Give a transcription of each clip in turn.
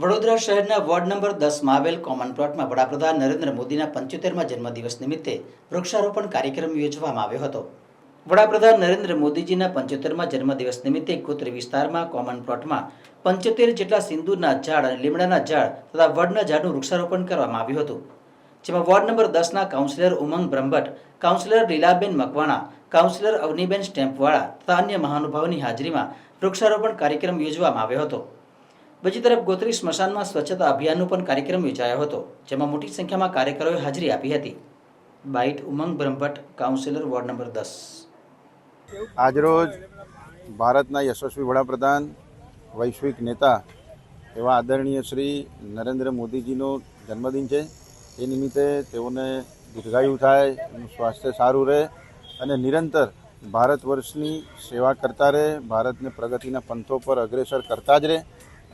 વડોદરા શહેરના ward number 10માં આવેલ common પ્લોટમાં વડાપ્રધાન નરેન્દ્ર મોદીના 75મા જન્મદિવસ નિમિત્તે વૃક્ષારોપણ કાર્યક્રમ યોજવામાં આવ્યો હતો। વડાપ્રધાન નરેન્દ્ર મોદીજીના 75મા જન્મદિવસ નિમિત્તે ગોત્રી વિસ્તારમાં કોમન પ્લોટમાં 75 જેટલા સિંદૂરના ઝાડ અને લીમડાના ઝાડ તથા વડના ઝાડનું વૃક્ષારોપણ કરવામાં આવ્યું હતું, જેમાં વોર્ડ નંબર 10ના કાઉન્સિલર ઉમંગ બ્રહ્મભટ્ટ, કાઉન્સિલર લીલાબેન મકવાણા, કાઉન્સિલર અવનીબેન સ્ટેમ્પવાળા તથા અન્ય મહાનુભાવોની હાજરીમાં વૃક્ષારોપણ કાર્યક્રમ યોજવામાં આવ્યો હતો। બીજી તરફ ગોત્રી સ્મશાનમાં સ્વચ્છતા અભિયાનનો પણ કાર્યક્રમ યોજાયો હતો, જેમાં મોટી સંખ્યામાં કાર્યકરોએ હાજરી આપી હતી। બાઇટ ઉમંગ બ્રહ્મભટ્ટ, કાઉન્સિલર વોર્ડ નંબર 10। આજરોજ ભારતના યશસ્વી વડાપ્રધાન વૈશ્વિક નેતા એવા આદરણીય શ્રી નરેન્દ્ર મોદીજીનો જન્મદિન છે। એ નિમિત્તે તેઓને દીર્ઘાયુ થાય, એનું સ્વાસ્થ્ય સારું રહે અને નિરંતર ભારત વર્ષની સેવા કરતા રહે, ભારતને પ્રગતિના પંથો પર અગ્રેસર કરતા જ રહે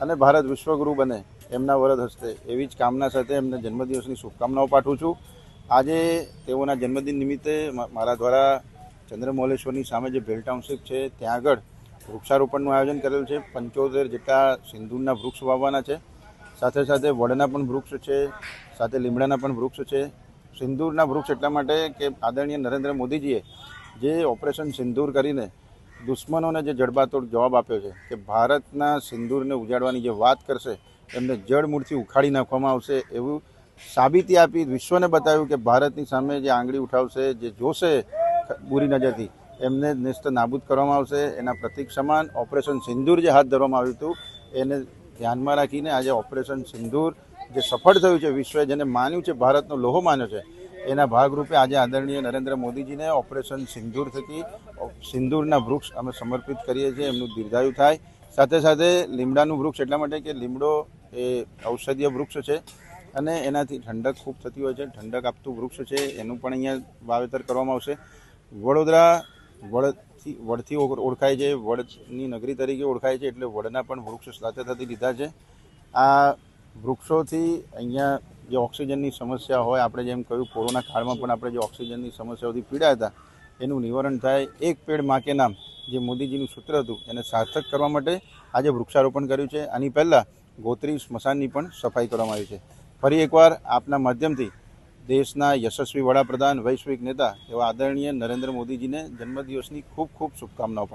અને ભારત વિશ્વગુરુ બને એમના વરદ હસ્તે એવી જ કામના સાથે એમને જન્મદિવસની શુભકામનાઓ પાઠવું છું। આજે તેઓના જન્મદિન નિમિત્તે મારા દ્વારા ચંદ્રમૌલેશ્વરની સામે જે ભેલ ટાઉનશીપ છે ત્યાં આગળ વૃક્ષારોપણનું આયોજન કરેલું છે। 75 જેટલા સિંદૂરના વૃક્ષ વાવવાના છે, સાથે સાથે વડના પણ વૃક્ષ છે, સાથે લીમડાના પણ વૃક્ષ છે। સિંદૂરના વૃક્ષ એટલા માટે કે આદરણીય નરેન્દ્ર મોદીજીએ જે ઓપરેશન સિંદૂર કરીને દુશ્મનોને જે જડબાતોડ જવાબ આપ્યો છે કે ભારતના સિંદૂરને ઉજાડવાની જે વાત કરશે એમને જડમૂળથી ઉખાડી નાખવામાં આવશે એવું સાબિતી આપી વિશ્વને બતાવ્યું કે ભારતની સામે જે આંગળી ઉઠાવશે, જે જોશે બુરી નજરથી, એમને નેસ્ત નાબૂદ કરવામાં આવશે। એના પ્રતિક સમાન ઓપરેશન સિંદૂર જે હાથ ધરવામાં આવ્યું હતું એને ધ્યાનમાં રાખીને આજે ઓપરેશન સિંદૂર જે સફળ થયું છે, વિશ્વએ જેને માન્યું છે, ભારતનો લોહો માન્યો છે, એના ભાગરૂપે આજે આદરણીય નરેન્દ્ર મોદીજીને ઓપરેશન સિંદૂર થકી સિંદૂરના વૃક્ષ અમે સમર્પિત કરીએ છીએ। એમનું દીર્ઘાયુ થાય। સાથે સાથે લીમડાનું વૃક્ષ એટલા માટે કે લીમડો એ ઔષધીય વૃક્ષ છે અને એનાથી ઠંડક ખૂબ થતી હોય છે, ઠંડક આપતું વૃક્ષ છે, એનું પણ અહીંયા વાવેતર કરવામાં આવશે। વડોદરા વડથી ઓળખાય છે, વડની નગરી તરીકે ઓળખાય છે, એટલે વડના પણ વૃક્ષ સાથે થતી લીધા છે। આ વૃક્ષોથી અહીંયા જે ઓક્સિજનની સમસ્યા હોય, આપણે જેમ કહ્યું કોરોના કાળમાં પણ આપણે જે ઓક્સિજનની સમસ્યાઓથી પીડાયા હતા એનું નિવારણ થાય। એક પેડ માં કે નામ જે મોદીજીનું સૂત્ર હતું એને સાર્થક કરવા માટે આજે વૃક્ષારોપણ કર્યું છે। આની પહેલાં ગોત્રી સ્મશાનની પણ સફાઈ કરવામાં આવી છે। ફરી એકવાર આપના માધ્યમથી દેશના યશસ્વી વડાપ્રધાન વૈશ્વિક નેતા એવા આદરણીય નરેન્દ્ર મોદીજીને જન્મદિવસની ખૂબ ખૂબ શુભકામનાઓ પાઠવું છું।